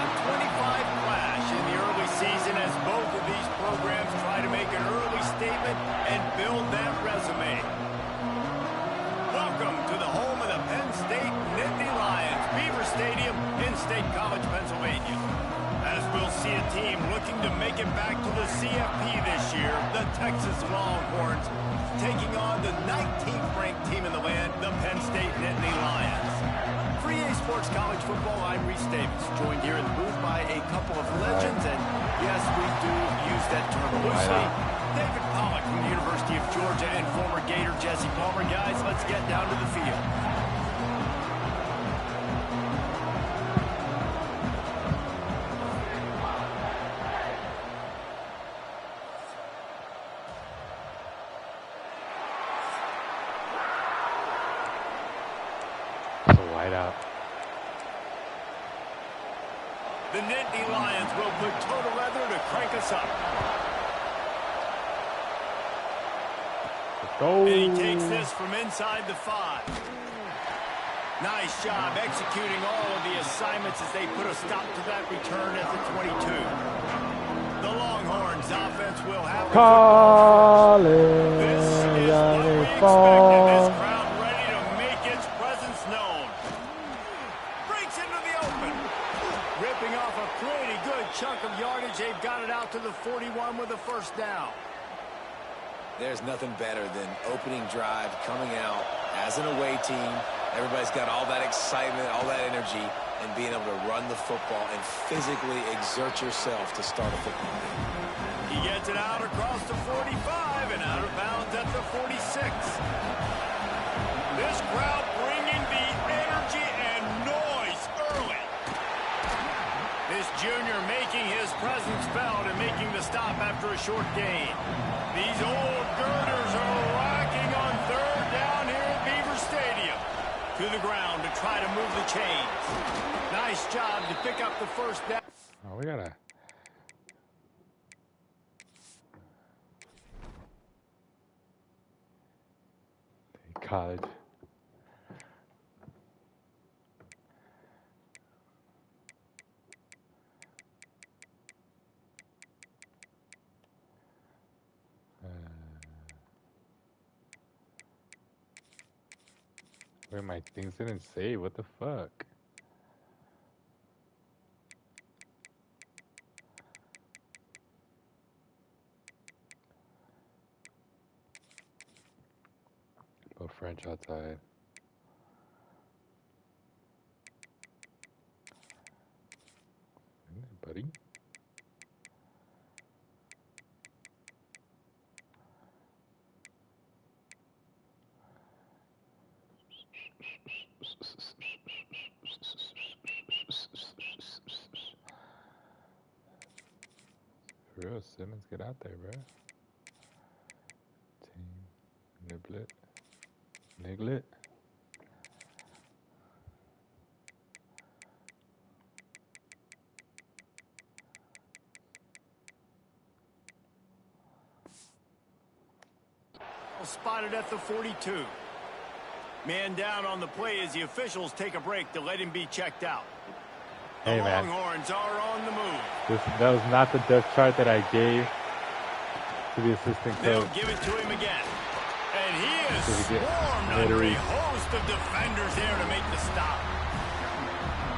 top 25 clash in the early season as both of these programs try to make an early statement and build that resume. Welcome to the home of the Penn State Nittany Lions, Beaver Stadium in State College, Pennsylvania. As we'll see a team looking to make it back to the CFP this year, the Texas Longhorns, taking on the 19th-ranked team in the land, the Penn State Nittany Lions. For EA Sports College Football, I'm Reese Davis, joined here in the booth by a couple of legends, and yes, we do use that term loosely. David Pollock from the University of Georgia and former Gator Jesse Palmer. Guys, let's get down to the field. The Nittany Lions will put total leather to crank us up. Let's go. And he takes this from inside the 5. Nice job executing all of the assignments as they put a stop to that return at the 22. The Longhorns offense will have the football. This is what we expected. This crowd ready to make its presence known. Breaks into the open. Ripping off a pretty good chunk of yardage. They've got it out to the 41 with a first down. There's nothing better than opening drive, coming out as an away team. Everybody's got all that excitement, all that energy, and being able to run the football and physically exert yourself to start a football game. He gets it out across the 45 and out of bounds at the 46. This crowd bringing the energy and noise early. This junior making his presence felt and making the stop after a short gain. These old girders are racking on third down here at Beaver Stadium. To the ground to try to move the chains. Nice job to pick up the first down. Oh, we gotta. College. Wait, my things didn't save. What the fuck? Go French outside. Buddy. For real, Simmons, get out there, bro. Team Niblet. Niglet. Spotted at the 42. Man down on the play as the officials take a break to let him be checked out. Hey, the man. Longhorns are on the move. That was not the depth chart that I gave to the assistant coach. They'll give it to him again. And he is swarmed under a host of defenders there to make the stop.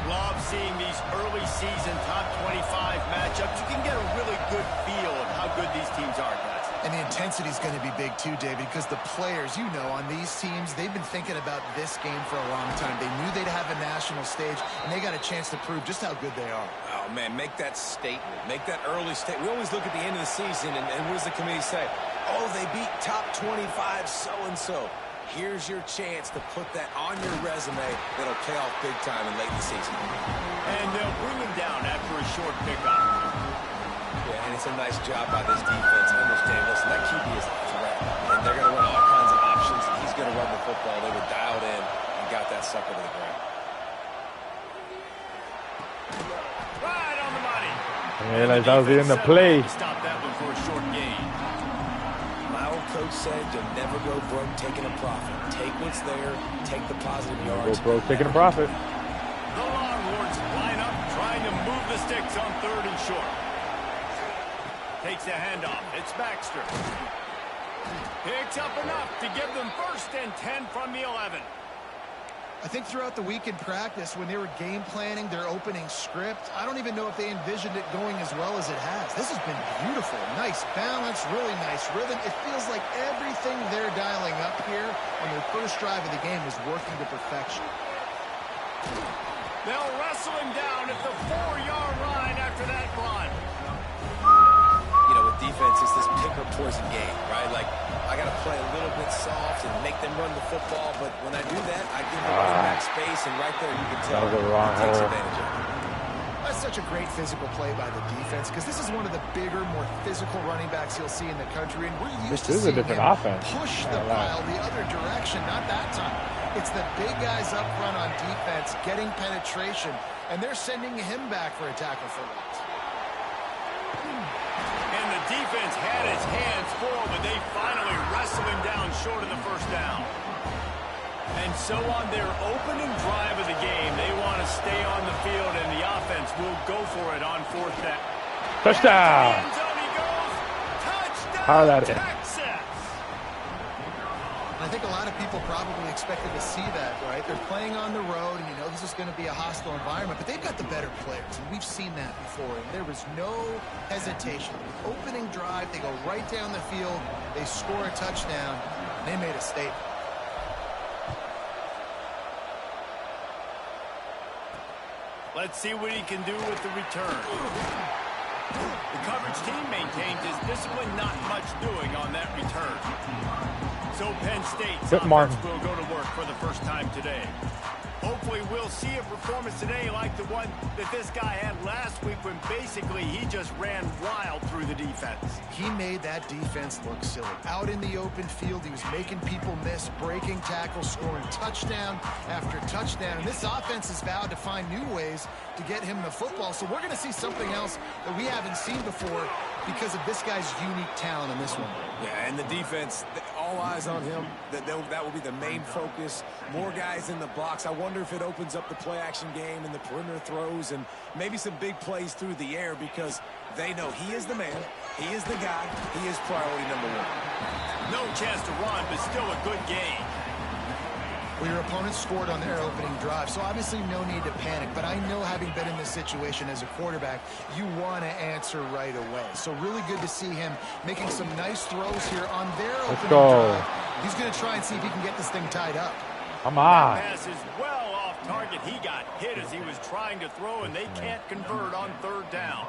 Love seeing these early season top 25 matchups. You can get a really good feel of how good these teams are, guys. And the intensity is going to be big too, David, because the players, you know, on these teams, they've been thinking about this game for a long time. They knew they'd have a national stage, and they got a chance to prove just how good they are. Oh, man, make that statement. Make that early statement. We always look at the end of the season, and what does the committee say? Oh, they beat top 25 so-and-so. Here's your chance to put that on your resume that'll pay off big time in late in the season. And they'll bring him down after a short pickup. Yeah, and it's a nice job by this defense. Understand, listen, that QB is a threat, and they're going to run all kinds of options. He's going to run the football. They were dialed in and got that sucker to the ground. Right on the money. I realized I was in the play. Stop that one for a short gain. My old coach said you'll never go broke taking a profit. Take what's there, take the positive yards. Go broke taking a profit. The Longhorns line up, try trying to move the sticks on 3rd and short. Takes the handoff. It's Baxter. Picks up enough to give them 1st and 10 from the 11. I think throughout the week in practice, when they were game planning their opening script, I don't even know if they envisioned it going as well as it has. This has been beautiful. Nice balance, really nice rhythm. It feels like everything they're dialing up here on their first drive of the game is working to perfection. They'll wrestle him down at the 4-yard line after that run. You know, with defense, it's this pick or poison game, right? Like, I got to play a little bit soft and make them run the football, but when I do that, I give the running back space, and right there you can tell he takes advantage of it. That's such a great physical play by the defense because this is one of the bigger, more physical running backs you'll see in the country, and we're used to seeing him push the pile the other direction. Not that time. It's the big guys up front on defense getting penetration, and they're sending him back for a tackle for loss. And the defense had its hands full, but they finally wrestle him down short of the 1st down. And so on their opening drive of the game, they want to stay on the field, and the offense will go for it on 4th down. Touchdown! End zone he goes. Touchdown, How that Texas! I think a lot of people probably expected to see that, right? They're playing on the road, and you know this is going to be a hostile environment, but they've got the better players, and we've seen that before, and there was no hesitation. Opening drive, they go right down the field, they score a touchdown, and they made a statement. Let's see what he can do with the return. The coverage team maintains his discipline, not much doing on that return. So Penn State's offense will go to work for the first time today. Hopefully we'll see a performance today like the one that this guy had last week when basically he just ran wild through the defense. He made that defense look silly. Out in the open field, he was making people miss, breaking tackles, scoring touchdown after touchdown. And this offense has vowed to find new ways to get him the football. So we're going to see something else that we haven't seen before because of this guy's unique talent in this one. Yeah, and the defense, all eyes on him. That will be the main focus. More guys in the box. I wonder if it opens up the play-action game and the perimeter throws and maybe some big plays through the air because they know he is the man, he is the guy, he is priority number 1. No chance to run, but still a good game. Well, your opponent scored on their opening drive, so obviously no need to panic. But I know, having been in this situation as a quarterback, you want to answer right away. So really good to see him making some nice throws here on their opening drive. He's going to try and see if he can get this thing tied up. Come on. That pass is well off target. He got hit as he was trying to throw, and they can't convert on 3rd down.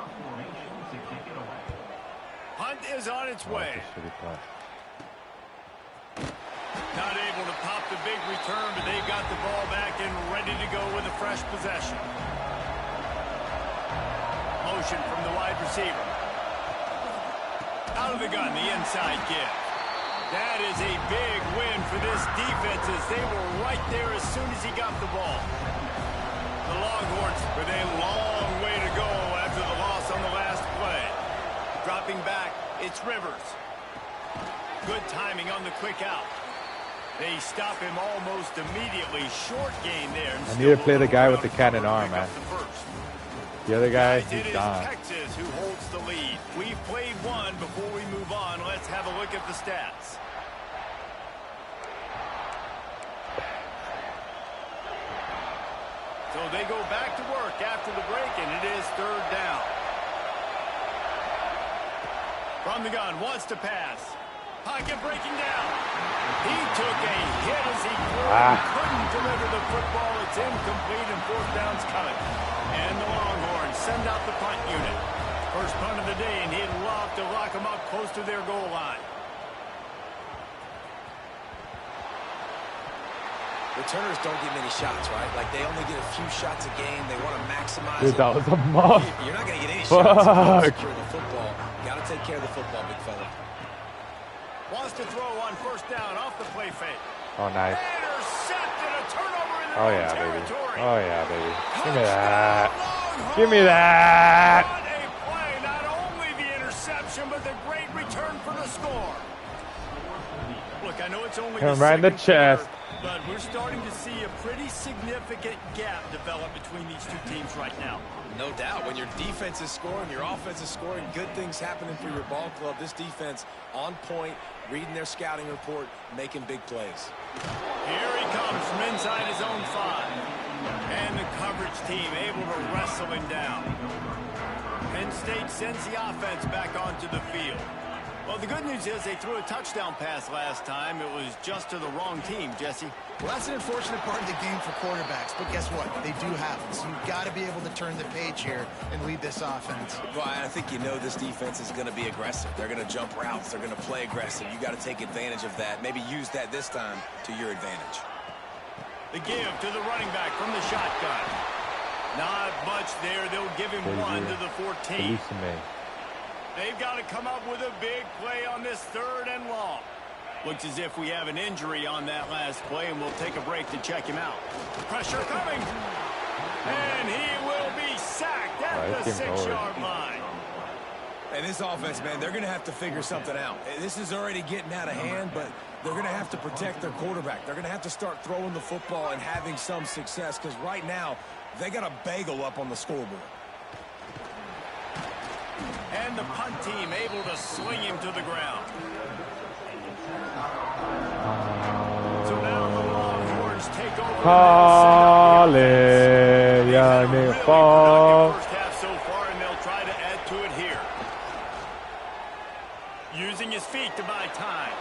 Hunt is on its way. Not able to pop the big return, but they've got the ball back and ready to go with a fresh possession. Motion from the wide receiver. Out of the gun, the inside give. That is a big win for this defense as they were right there as soon as he got the ball. The Longhorns with a long way to go after the loss on the last play. Dropping back, it's Rivers. Good timing on the quick out. They stop him almost immediately. Short gain there. I need to play the guy with the cannon arm, man. The other guy, he's gone. Texas who holds the lead. We've played one. Before we move on, let's have a look at the stats. So they go back to work after the break, and it is 3rd down. From the gun, wants to pass. Pocket breaking down. He took a hit as he couldn't deliver the football. It's incomplete, and 4th down's coming. And the Longhorns send out the punt unit. First punt of the day, and he'd love to lock them up close to their goal line. Returners don't get many shots, right? Like, they only get a few shots a game. They want to maximize Dude, it. that was a muff. You're not going to get any shots if you don't secure the football. Got to take care of the football, big fella. Wants to throw on 1st down off the play fake. Oh, nice. Intercepted, a turnover in Oh, their yeah, own baby. territory. Oh, yeah, baby. Give me that. Give me that. What a play. Not only the interception, but the great return for the score. Look, I know it's only Hit him right in the chest. but we're starting to see a pretty significant gap develop between these two teams right now. No doubt. When your defense is scoring, your offense is scoring, good things happening for your ball club. This defense on point, reading their scouting report, making big plays. Here he comes from inside his own 5. And the coverage team able to wrestle him down. Penn State sends the offense back onto the field. Well, the good news is they threw a touchdown pass last time. It was just to the wrong team, Jesse. Well, that's an unfortunate part of the game for quarterbacks, but guess what? They do have it, so you've got to be able to turn the page here and lead this offense. Well, I think you know this defense is going to be aggressive. They're going to jump routes. They're going to play aggressive. You got to take advantage of that. Maybe use that this time to your advantage. The give to the running back from the shotgun. Not much there. They'll give him 1 to the 14. They've got to come up with a big play on this 3rd and long. Looks as if we have an injury on that last play, and we'll take a break to check him out. Pressure coming. And he will be sacked at the 6-yard line. And this offense, man, they're going to have to figure something out. This is already getting out of hand, but they're going to have to protect their quarterback. They're going to have to start throwing the football and having some success, because right now they got a bagel up on the scoreboard. And the punt team able to swing him to the ground. So now the Longhorns take over. First half so far, and they'll try to add to it here. Using his feet to buy time.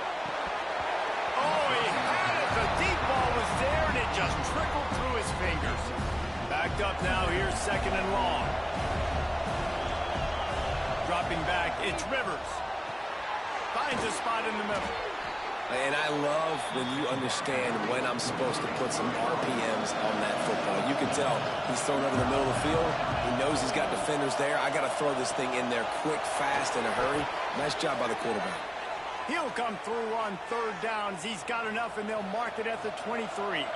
Oh, he had it. The deep ball was there, and it just trickled through his fingers. Backed up now. Here's 2nd and long. Dropping back, it's Rivers. Finds a spot in the middle. And I love when you understand when I'm supposed to put some RPMs on that football. You can tell he's thrown over the middle of the field. He knows he's got defenders there. I got to throw this thing in there quick, fast, in a hurry. Nice job by the quarterback. He'll come through on 3rd downs. He's got enough, and they'll mark it at the 23.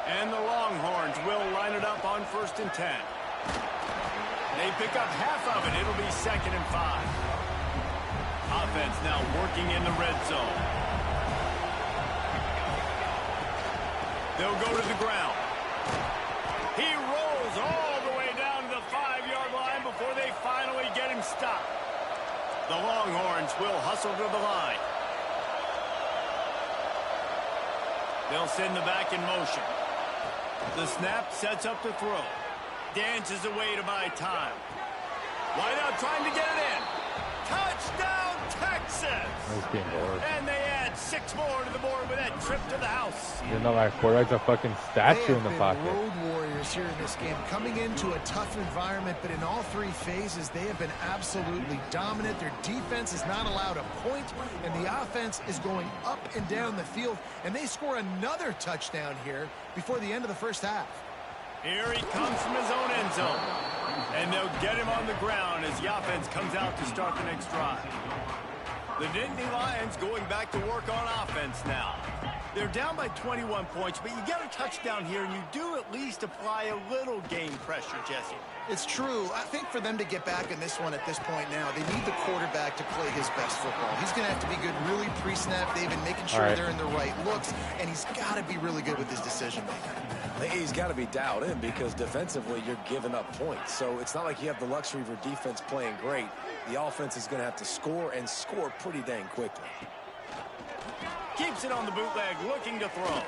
And the Longhorns will line it up on 1st and 10. They pick up half of it. It'll be 2nd and 5. Offense now working in the red zone. They'll go to the ground. He rolls all the way down to the 5-yard line before they finally get him stopped. The Longhorns will hustle to the line. They'll send the back in motion. The snap sets up the throw. Dances away to buy time. Wide out trying to get it in. Touchdown, Texas! And they add 6 more to the board with that trip to the house. You know, like quarterback's a fucking statue in the pocket. Road warriors here in this game, coming into a tough environment, but in all 3 phases, they have been absolutely dominant. Their defense is not allowed a point, and the offense is going up and down the field, and they score another touchdown here before the end of the first half. Here he comes from his own end zone. And they'll get him on the ground as the offense comes out to start the next drive. The Nittany Lions going back to work on offense now. They're down by 21 points, but you get a touchdown here, and you do at least apply a little game pressure, Jesse. It's true. I think for them to get back in this one at this point now, they need the quarterback to play his best football. He's going to have to be good really pre-snap, David, making sure they're in the right looks, and he's got to be really good with his decision-making. He's got to be dialed in because defensively you're giving up points. So it's not like you have the luxury of your defense playing great. The offense is going to have to score and score pretty dang quickly. Keeps it on the bootleg, looking to throw.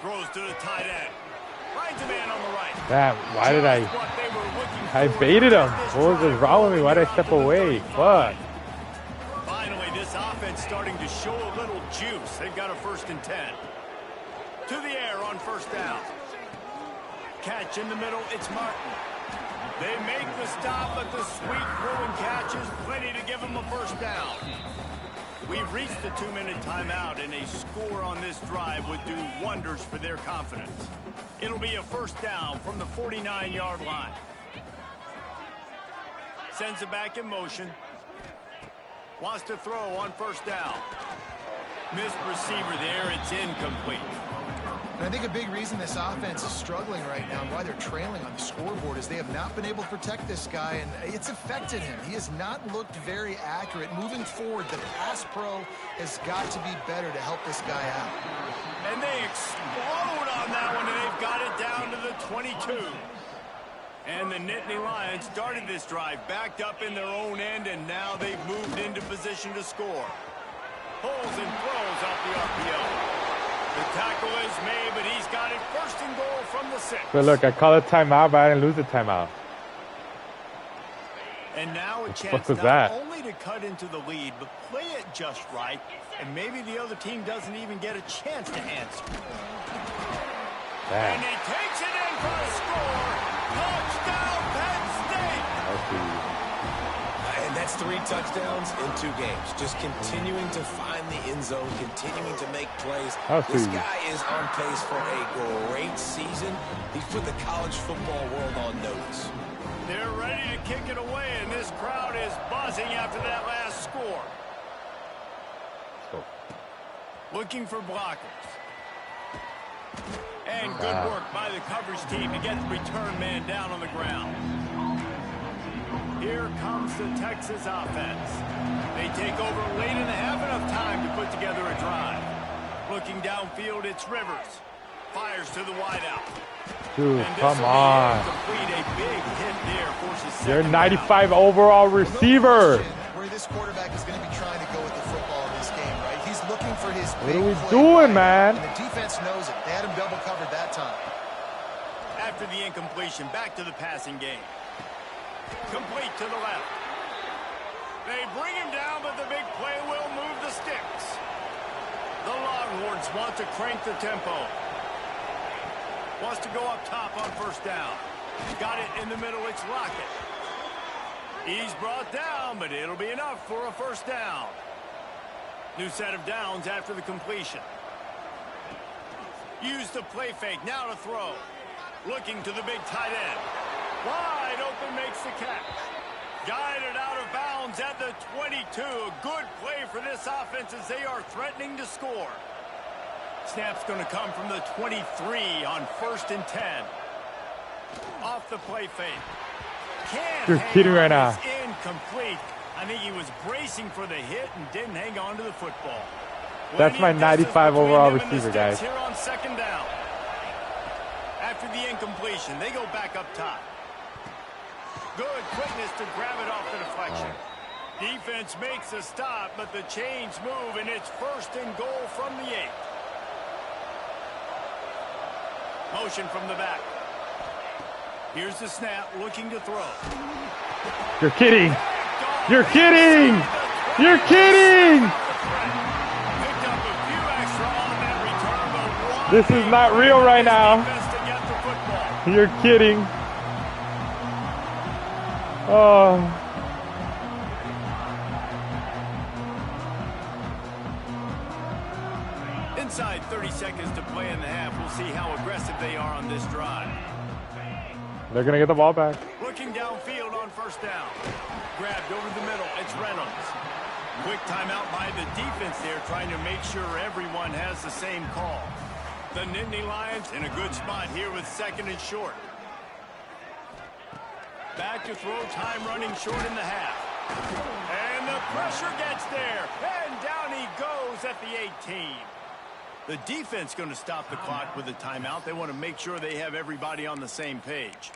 Throws to the tight end. Finds a man on the right. Damn, why did I baited him. What was wrong with me? Why did I step away? Fuck. Finally, this offense starting to show a little juice. They've got a 1st and 10. To the air on 1st down. Catch in the middle, it's Martin. They make the stop, but the sweet throw-and catch is plenty to give them a 1st down. We've reached the 2-minute timeout, and a score on this drive would do wonders for their confidence. It'll be a 1st down from the 49-yard line. Sends it back in motion. Wants to throw on 1st down. Missed receiver there, it's incomplete. And I think a big reason this offense is struggling right now and why they're trailing on the scoreboard is they have not been able to protect this guy, and it's affected him. He has not looked very accurate. Moving forward, the pass pro has got to be better to help this guy out. And they explode on that one, and they've got it down to the 22. And the Nittany Lions started this drive backed up in their own end, and now they've moved into position to score. Pulls and throws off the RPO. The tackle is made, but he's got it first and goal from the 6. But look, I call a timeout, but I didn't lose a timeout. And now a chance not only to cut into the lead, but play it just right, and maybe the other team doesn't even get a chance to answer. Damn. And he takes it in for a score. Touchdown, Penn State! And that's 3 touchdowns in 2 games. Just continuing to find the end zone, continuing to make plays. This guy is on pace for a great season. He's put the college football world on notice. They're ready to kick it away, and this crowd is buzzing after that last score. Looking for blockers. And good work by the coverage team to get the return man down on the ground. Here comes the Texas offense. They take over late and have enough time to put together a drive. Looking downfield, it's Rivers. Fires to the wideout. Dude, come on. A big hit there, forces you're 95 overall receiver. Where this quarterback is going to be trying to go with the football in this game, right? He's looking for his What are we doing, man? And the defense knows it. They had him double covered that time. After the incompletion, back to the passing game. Complete to the left. They bring him down, but the big play will move the sticks. The Longhorns want to crank the tempo. Wants to go up top on first down. Got it in the middle, it's Lockett. He's brought down, but it'll be enough for a first down. New set of downs after the completion. Use the play fake, now to throw. Looking to the big tight end. Wide open, makes the catch. Guided out of bounds at the 22. A good play for this offense as they are threatening to score. Snap's going to come from the 23 on 1st and 10. Off the play fake. You're kidding right now. Incomplete. I think he was bracing for the hit and didn't hang on to the football. That's my 95 overall receiver, guys. Here on 2nd down. After the incompletion, they go back up top. Good quickness to grab it off the deflection. Defense makes a stop, but the chains move, and it's 1st and goal from the 8. Motion from the back. Here's the snap, looking to throw. You're kidding. You're kidding. You're kidding. This is not real right now. You're kidding. Oh. Inside 30 seconds to play in the half. We'll see how aggressive they are on this drive. They're going to get the ball back. Looking downfield on 1st down. Grabbed over the middle. It's Reynolds. Quick timeout by the defense there, trying to make sure everyone has the same call. The Nittany Lions in a good spot here with 2nd and short. Back to throw, time running short in the half. And the pressure gets there. And down he goes at the 18. The defense going to stop the clock with a timeout. They want to make sure they have everybody on the same page.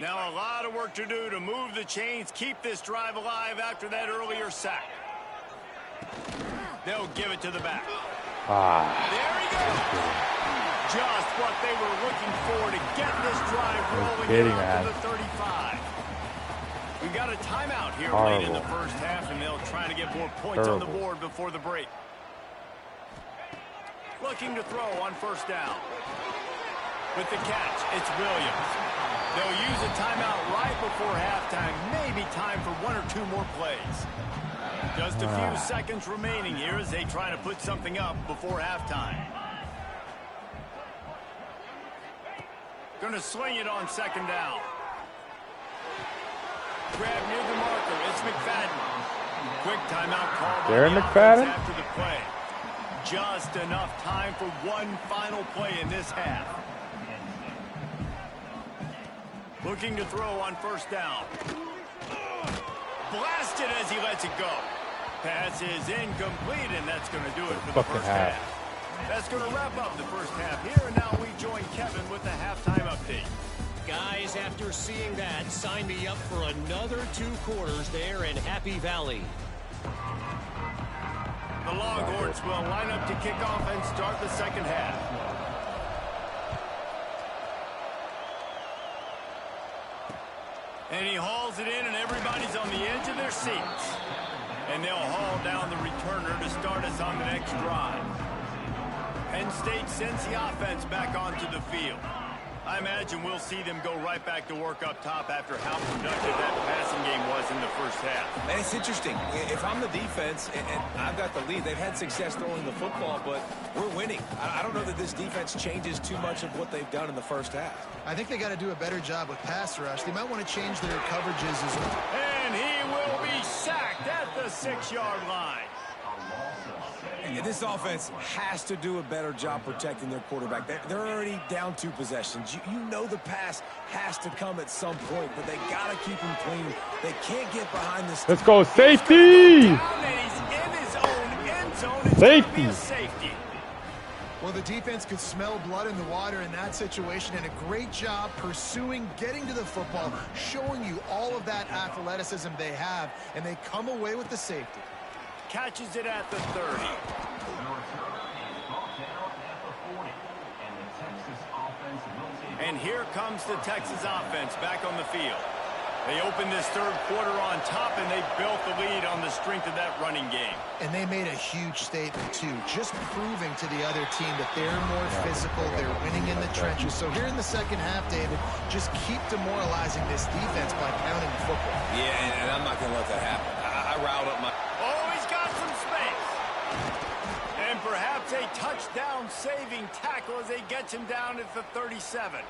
Now a lot of work to do to move the chains, keep this drive alive after that earlier sack. They'll give it to the back. There he goes. Just what they were looking for to get this drive rolling out to the 35. We've got a timeout here late in the first half, and they'll try to get more points on the board before the break. Looking to throw on 1st down. With the catch, it's Williams. They'll use a timeout right before halftime. Maybe time for 1 or 2 more plays. Just a few seconds remaining here as they try to put something up before halftime. Going to sling it on 2nd down. Grab near the marker. It's McFadden. Quick timeout call by the offense after the play. just enough time for one final play in this half. Looking to throw on first down. Blasted as he lets it go. Pass is incomplete, and that's going to do it for the first half. That's going to wrap up the first half here, and now we join Kevin with the halftime update. Guys, after seeing that, sign me up for another 2 quarters there in Happy Valley. The Longhorns will line up to kick off and start the second half. And he hauls it in, and everybody's on the edge of their seats. And they'll haul down the returner to start us on the next drive. Penn State sends the offense back onto the field. I imagine we'll see them go right back to work up top after how productive that passing game was in the first half. And it's interesting. If I'm the defense and I've got the lead, they've had success throwing the football, but we're winning. I don't know that this defense changes too much of what they've done in the first half. I think they got to do a better job with pass rush. They might want to change their coverages as well. And he will be sacked at the 6-yard line. And this offense has to do a better job protecting their quarterback. They're already down 2 possessions. You know the pass has to come at some point, but they got to keep him clean. They can't get behind this. Let's go safety! He's in his own end zone. It's Safety! Safety. Well, the defense could smell blood in the water in that situation, and a great job pursuing, getting to the football, showing you all of that athleticism they have, and they come away with the safety. Catches it at the 30. And here comes the Texas offense back on the field. They opened this third quarter on top, and they built the lead on the strength of that running game. And they made a huge statement, too, just proving to the other team that they're more physical, they're winning in the trenches. So here in the second half, David, just keep demoralizing this defense by pounding the football. Yeah, and I'm not going to let that happen. I riled up my... Oh, he's got some space. And perhaps a touchdown-saving tackle as they gets him down at the 37.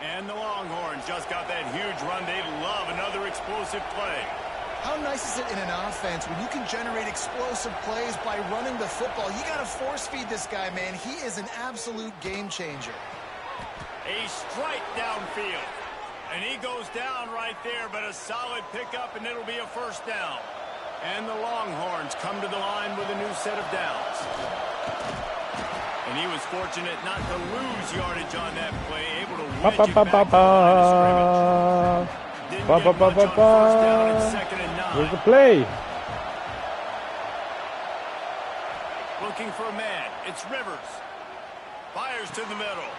And the Longhorns just got that huge run. They love another explosive play. How nice is it in an offense when you can generate explosive plays by running the football? You got to force-feed this guy, man. He is an absolute game changer. A strike downfield. And he goes down right there, but a solid pickup, and it'll be a first down. And the Longhorns come to the line with a new set of downs. And he was fortunate not to lose yardage on that play, able to wedge it back to the line of scrimmage. Didn't get much on first down and 2nd and 9. Where's the play? Looking for a man. It's Rivers. Fires to the middle.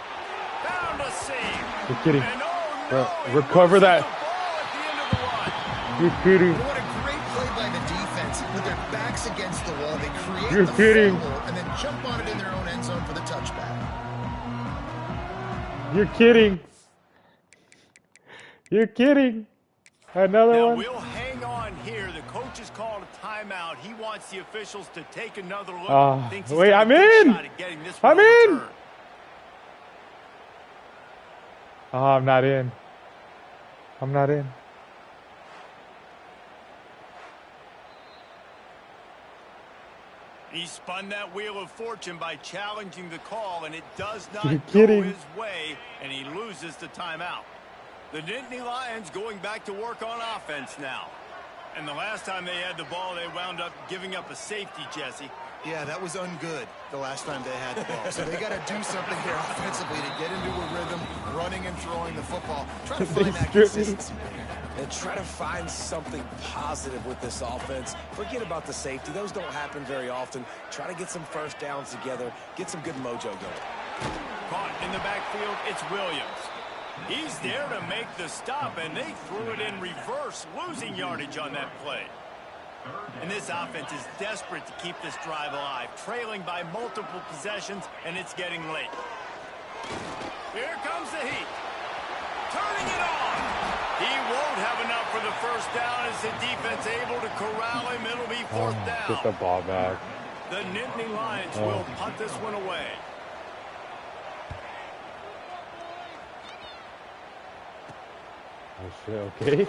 Found a seam. You're kidding. And oh no, recover that. You're kidding. What a great play by the defense. With their backs against the wall, they create You're the kidding. fumble and then jump on it in their own end zone for the touchback. You're kidding. You're kidding. Another now one. We'll hang on here. The coach has called a timeout. He wants the officials to take another look. Thinks he's wait, got a I'm good in. shot at getting this I'm one in. overturned. Oh, I'm not in. I'm not in. He spun that wheel of fortune by challenging the call, and it does not You're go kidding. his way, and he loses the timeout. The Nittany Lions going back to work on offense now. And the last time they had the ball, they wound up giving up a safety, Jesse. Yeah, that was ungood the last time they had the ball. So they got to do something here offensively to get into a rhythm, running and throwing the football. Try to find that consistency. And try to find something positive with this offense. Forget about the safety. Those don't happen very often. Try to get some first downs together. Get some good mojo going. Caught in the backfield, it's Williams. He's there to make the stop, and they threw it in reverse, losing yardage on that play. And this offense is desperate to keep this drive alive, trailing by multiple possessions, and it's getting late. Here comes the heat. Turning it on. He won't have enough for the first down as the defense able to corral him. It'll be fourth down. Get the ball back. The Nittany Lions will punt this one away. Oh, shit, okay.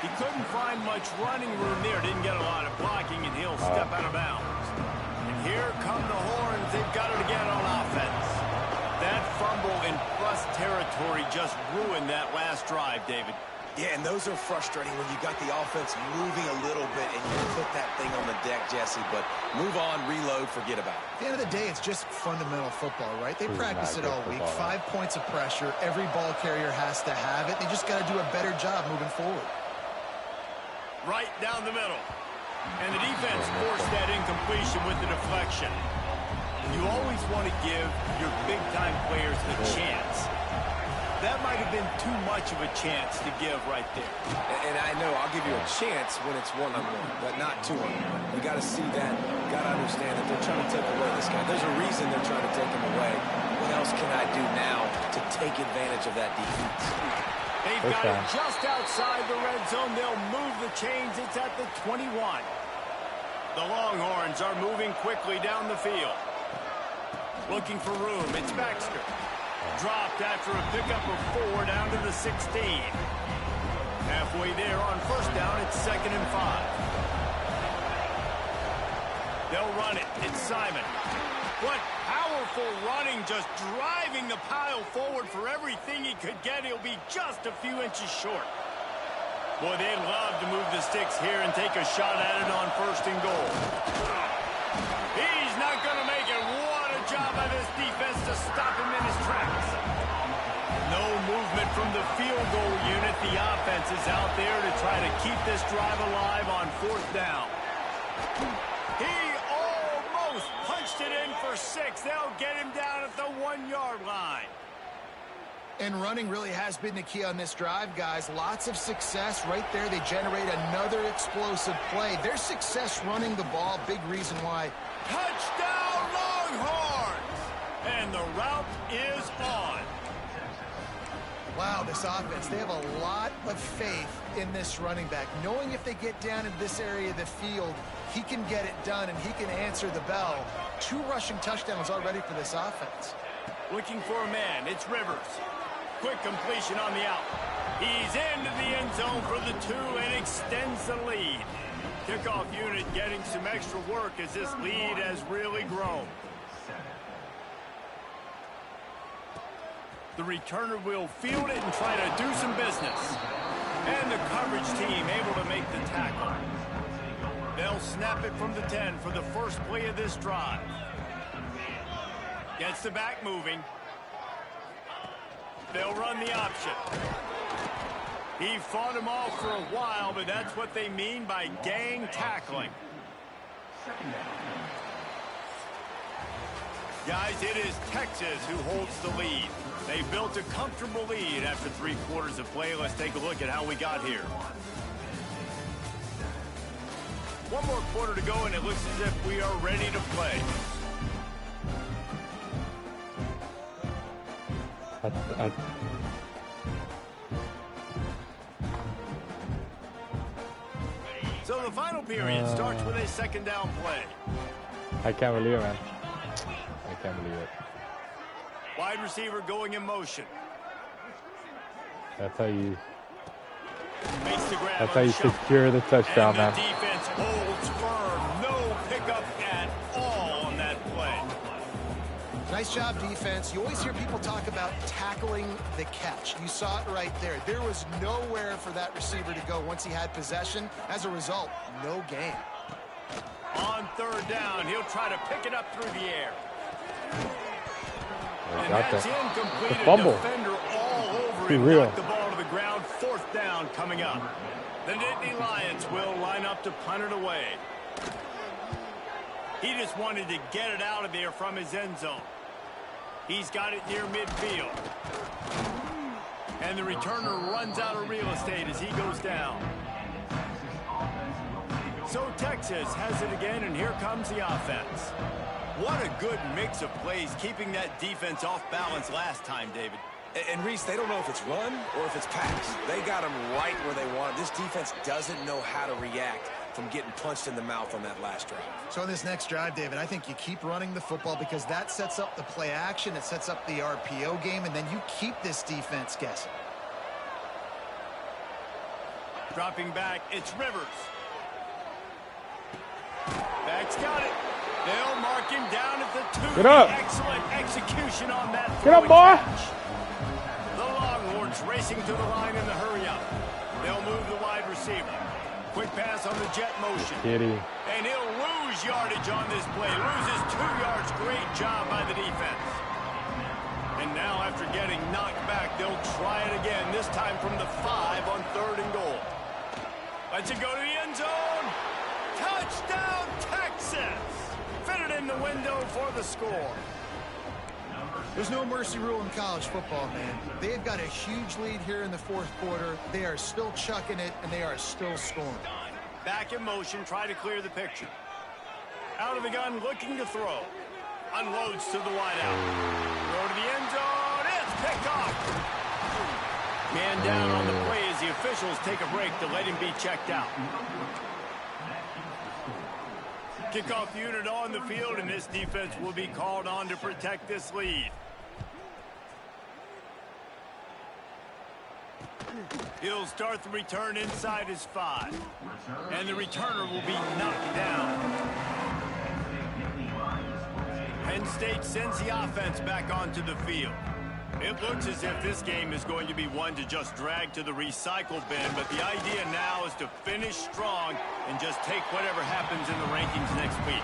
He couldn't find much running room there. Didn't get a lot of blocking, and he'll step out of bounds. And Here come the Horns. They've got it again on offense. That fumble in plus territory just ruined that last drive, David. Yeah, and those are frustrating when you got the offense moving a little bit and you put that thing on the deck, Jesse. But move on, reload, forget about it. At the end of the day, it's just fundamental football, right? They practice it all week. 5 points of pressure. Every ball carrier has to have it. They just got to do a better job moving forward. Right down the middle. And the defense forced that incompletion with the deflection. You always want to give your big-time players a chance. That might have been too much of a chance to give right there. And I know I'll give you a chance when it's one-on-one, but not two-on-one. You got to see that. Got to understand that they're trying to take away this guy. There's a reason they're trying to take him away. What else can I do now to take advantage of that defense? They've got it just outside the red zone. They'll move the chains. It's at the 21. The Longhorns are moving quickly down the field. Looking for room. It's Baxter. Dropped after a pickup of 4 down to the 16. Halfway there on first down, it's 2nd and 5. They'll run it. It's Simon. What powerful running, just driving the pile forward for everything he could get. He'll be just a few inches short. Boy, they'd love to move the sticks here and take a shot at it on 1st and goal. He's not going to make it. What a job by this defense to stop him in his tracks. No movement from the field goal unit. The offense is out there to try to keep this drive alive on 4th down. He almost punched it in for 6. They'll get him down at the 1-yard line. And running really has been the key on this drive, guys. Lots of success right there. They generate another explosive play. Their success running the ball, big reason why. Touchdown, Longhorns! And the route is on. Wow, this offense, they have a lot of faith in this running back. Knowing if they get down in this area of the field, he can get it done and he can answer the bell. 2 rushing touchdowns already for this offense. Looking for a man, it's Rivers. Quick completion on the out. He's into the end zone for the 2 and extends the lead. Kickoff unit getting some extra work as this lead has really grown. The returner will field it and try to do some business. And the coverage team able to make the tackle. They'll snap it from the 10 for the first play of this drive. Gets the back moving. They'll run the option. He fought him off for a while, but that's what they mean by gang tackling. Guys, it is Texas who holds the lead. They built a comfortable lead after 3 quarters of play. Let's take a look at how we got here. 1 more quarter to go, and it looks as if we are ready to play. So the final period starts with a 2nd down play. I can't believe it, man. I can't believe it. Wide receiver going in motion. That's how you. Makes the grab. That's how you secure the touchdown, man. And the defense holds firm. No pickup at all on that play. Nice job, defense. You always hear people talk about tackling the catch. You saw it right there. There was nowhere for that receiver to go once he had possession. As a result, no gain. On 3rd down, he'll try to pick it up through the air. And got that's that. incomplete. The fumble. Defender all over Be him. real. Knocked the ball to the ground. 4th down coming up. The Nittany Lions will line up to punt it away. He just wanted to get it out of there from his end zone. He's got it near midfield. And the returner runs out of real estate as he goes down. So Texas has it again, and here comes the offense. What a good mix of plays, keeping that defense off balance last time, David. And Reese, they don't know if it's run or if it's pass. They got them right where they want. This defense doesn't know how to react from getting punched in the mouth on that last drive. So in this next drive, David, I think you keep running the football because that sets up the play action, it sets up the RPO game, and then you keep this defense guessing. Dropping back, it's Rivers. Back's got it. They'll mark him down at the 2. Get up. Excellent execution on that. Get up, boy. Catch. The Longhorns racing to the line in the hurry up. They'll move the wide receiver. Quick pass on the jet motion. Kitty. And he'll lose yardage on this play. Loses 2 yards. Great job by the defense. And now after getting knocked back, they'll try it again, this time from the 5 on 3rd and goal. Let's it go to the end zone. Touchdown, Texas. Fitted in the window for the score. There's no mercy rule in college football, man. They've got a huge lead here in the 4th quarter. They are still chucking it, and they are still scoring. Back in motion, try to clear the picture. Out of the gun, looking to throw. Unloads to the wideout. Throw to the end zone. It's picked off. Man down on the play as the officials take a break to let him be checked out. Kickoff unit on the field, and this defense will be called on to protect this lead. He'll start the return inside his 5. And the returner will be knocked down. Penn State sends the offense back onto the field. It looks as if this game is going to be one to just drag to the recycle bin, but the idea now is to finish strong and just take whatever happens in the rankings next week.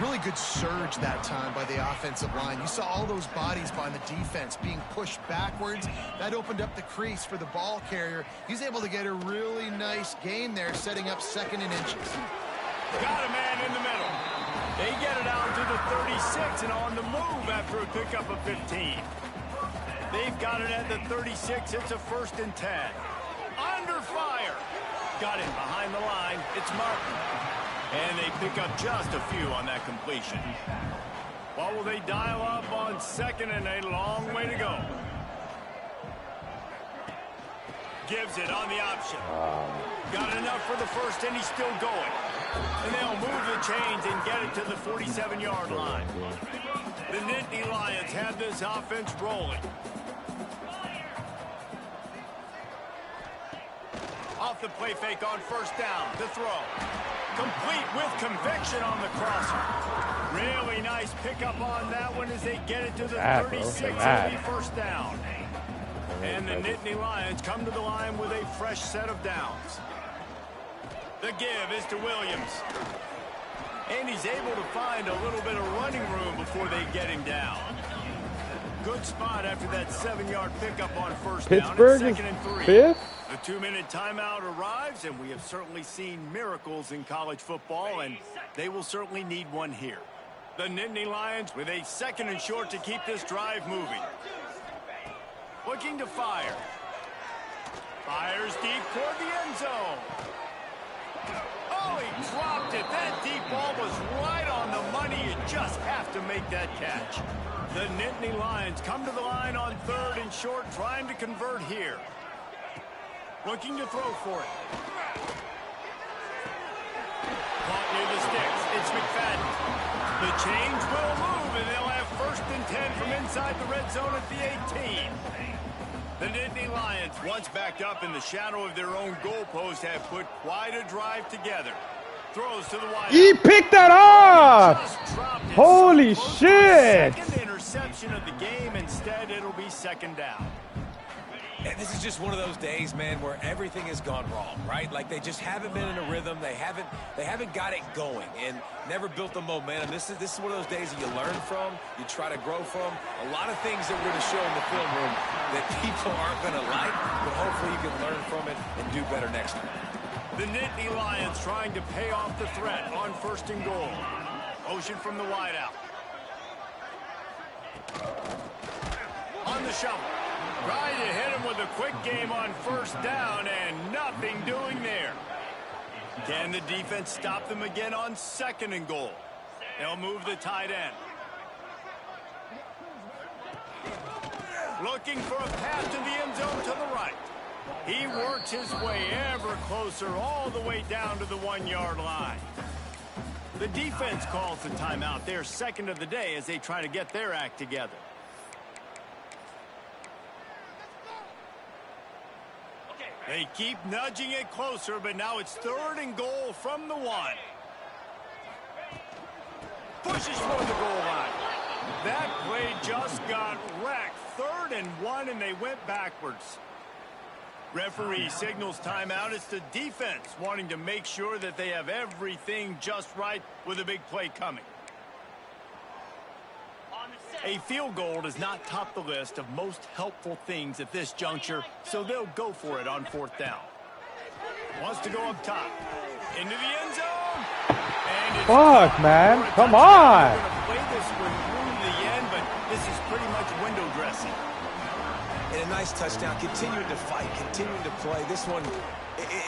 Really good surge that time by the offensive line. You saw all those bodies by the defense being pushed backwards. That opened up the crease for the ball carrier. He's able to get a really nice gain there, setting up 2nd and inches. Got a man in the middle. They get it out to the 36 and on the move after a pickup of 15. They've got it at the 36. It's a 1st and 10. Under fire. Got it behind the line. It's Martin. And they pick up just a few on that completion. What will they dial up on 2nd and a long way to go? Gives it on the option. Got enough for the 1st, and he's still going. And they'll move the chains and get it to the 47-yard line. The Nittany Lions have this offense rolling. Off the play fake on 1st down. The throw. Complete with conviction on the crosser. Really nice pickup on that one as they get it to the 36. It'll be 1st down. And the Nittany Lions come to the line with a fresh set of downs. The give is to Williams. And he's able to find a little bit of running room before they get him down. Good spot after that 7-yard pickup on 1st down. Pittsburgh is 2nd and 3. 5th? The 2-minute timeout arrives, and we have certainly seen miracles in college football, and they will certainly need one here. The Nittany Lions with a 2nd and short to keep this drive moving. Looking to fire. Fires deep toward the end zone. Oh, he dropped it. That deep ball was right on the money. You just have to make that catch. The Nittany Lions come to the line on 3rd and short, trying to convert here. Looking to throw for it. Caught near the sticks. It's McFadden. The chains will move, and they'll have 1st and 10 from inside the red zone at the 18. The Nittany Lions, once backed up in the shadow of their own goalpost, have put quite a drive together. Throws to the wide. He picked that off! Holy shit! 2nd interception of the game. Instead, it'll be 2nd down. And this is just one of those days, man, where everything has gone wrong, right? Like they just haven't been in a rhythm. They haven't got it going and never built the momentum. This is one of those days that you learn from, you try to grow from. A lot of things that we're going to show in the film room that people aren't going to like, but hopefully you can learn from it and do better next time. The Nittany Lions trying to pay off the threat on 1st and goal. Motion from the wideout. On the shovel. Trying to hit him with a quick game on 1st down, and nothing doing there. Can the defense stop them again on 2nd and goal? They'll move the tight end. Looking for a pass to the end zone to the right. He works his way ever closer all the way down to the 1-yard line. The defense calls the timeout. They're 2nd of the day as they try to get their act together. They keep nudging it closer, but now it's 3rd and goal from the 1. pushes for the goal line. That play just got wrecked. 3rd and 1, and they went backwards. Referee signals timeout. It's the defense wanting to make sure that they have everything just right with a big play coming. A field goal does not top the list of most helpful things at this juncture, so they'll go for it on 4th down. Wants to go up top. Into the end zone. And fuck, man. Come on. We're going to play this one through the end, but this is pretty much window dressing. And a nice touchdown, continuing to fight, continuing to play. This one,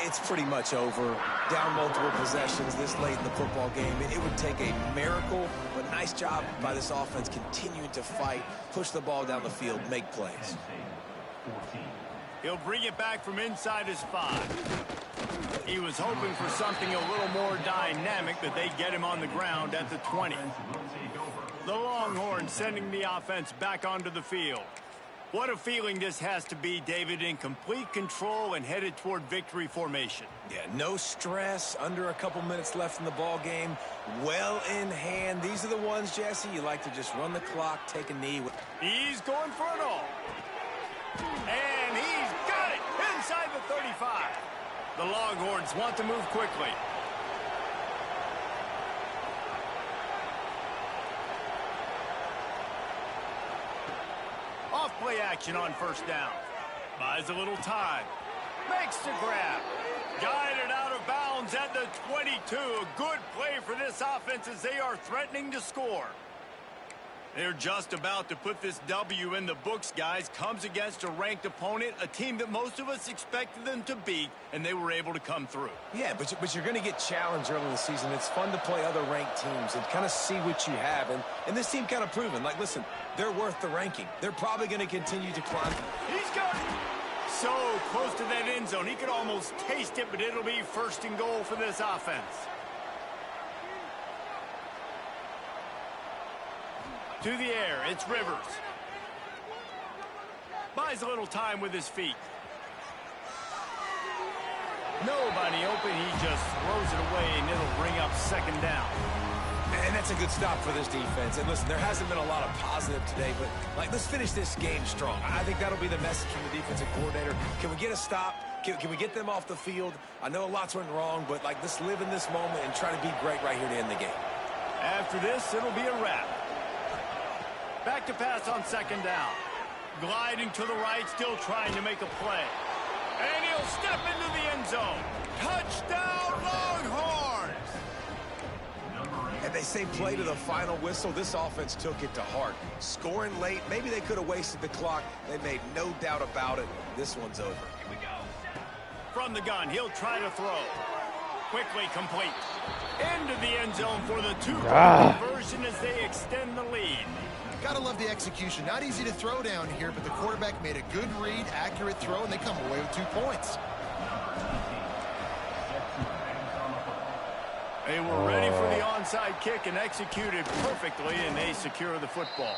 it's pretty much over. Down multiple possessions this late in the football game. It would take a miracle, but nice job by this offense continuing to fight, push the ball down the field, make plays. He'll bring it back from inside his 5. He was hoping for something a little more dynamic, but they get him on the ground at the 20. The Longhorns sending the offense back onto the field. What a feeling this has to be, David, in complete control and headed toward victory formation. Yeah, no stress, under a couple minutes left in the ball game, well in hand. These are the ones, Jesse, you like to just run the clock, take a knee. He's going for it all. And he's got it inside the 35. The Longhorns want to move quickly. Off-play action on 1st down. Buys a little time. Makes the grab. Guided out of bounds at the 22. A good play for this offense as they are threatening to score. They're just about to put this W in the books, guys. Comes against a ranked opponent, a team that most of us expected them to beat, and they were able to come through. Yeah, but you're going to get challenged early in the season. It's fun to play other ranked teams and kind of see what you have. And this team kind of proven, like, listen, they're worth the ranking. They're probably going to continue to climb. He's got it. So close to that end zone. He could almost taste it, but it'll be 1st and goal for this offense. To the air, it's Rivers. Buys a little time with his feet. Nobody open, he just throws it away, and it'll bring up 2nd down. And that's a good stop for this defense. And listen, there hasn't been a lot of positive today, but like, let's finish this game strong. I think that'll be the message from the defensive coordinator. Can we get a stop? Can we get them off the field? I know lots went wrong, but like, let's live in this moment and try to be great right here to end the game. After this, it'll be a wrap. Back to pass on 2nd down. Gliding to the right, still trying to make a play. And he'll step into the end zone. Touchdown, Longhorns! And they say play to the final whistle. This offense took it to heart. Scoring late, maybe they could have wasted the clock. They made no doubt about it. This one's over. Here we go. From the gun, he'll try to throw. Quickly complete. Into the end zone for the 2-point conversion as they extend the lead. Gotta love the execution. Not easy to throw down here, but the quarterback made a good read, accurate throw, and they come away with 2 points. They were ready for the onside kick and executed perfectly, and they secure the football.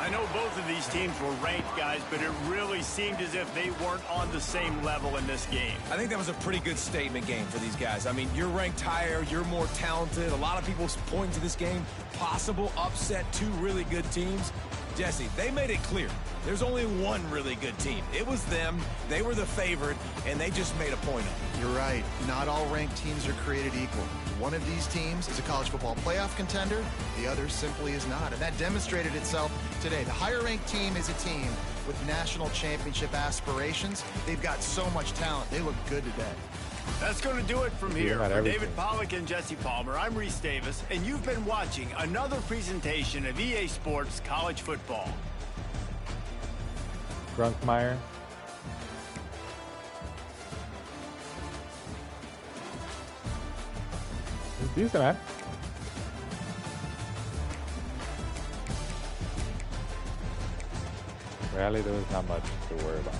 I know both of these teams were ranked, guys, but it really seemed as if they weren't on the same level in this game. I think that was a pretty good statement game for these guys. I mean, you're ranked higher, you're more talented. A lot of people point to this game, possible upset, 2 really good teams. Jesse, they made it clear. There's only one really good team. It was them. They were the favorite, and they just made a point of it. You're right. Not all ranked teams are created equal. One of these teams is a college football playoff contender. The other simply is not. And that demonstrated itself today. The higher-ranked team is a team with national championship aspirations. They've got so much talent. They look good today. That's going to do it from here. For David Pollack and Jesse Palmer, I'm Reese Davis, and you've been watching another presentation of EA Sports College Football. Grunkmeyer. He's decent, man. Really, there was not much to worry about.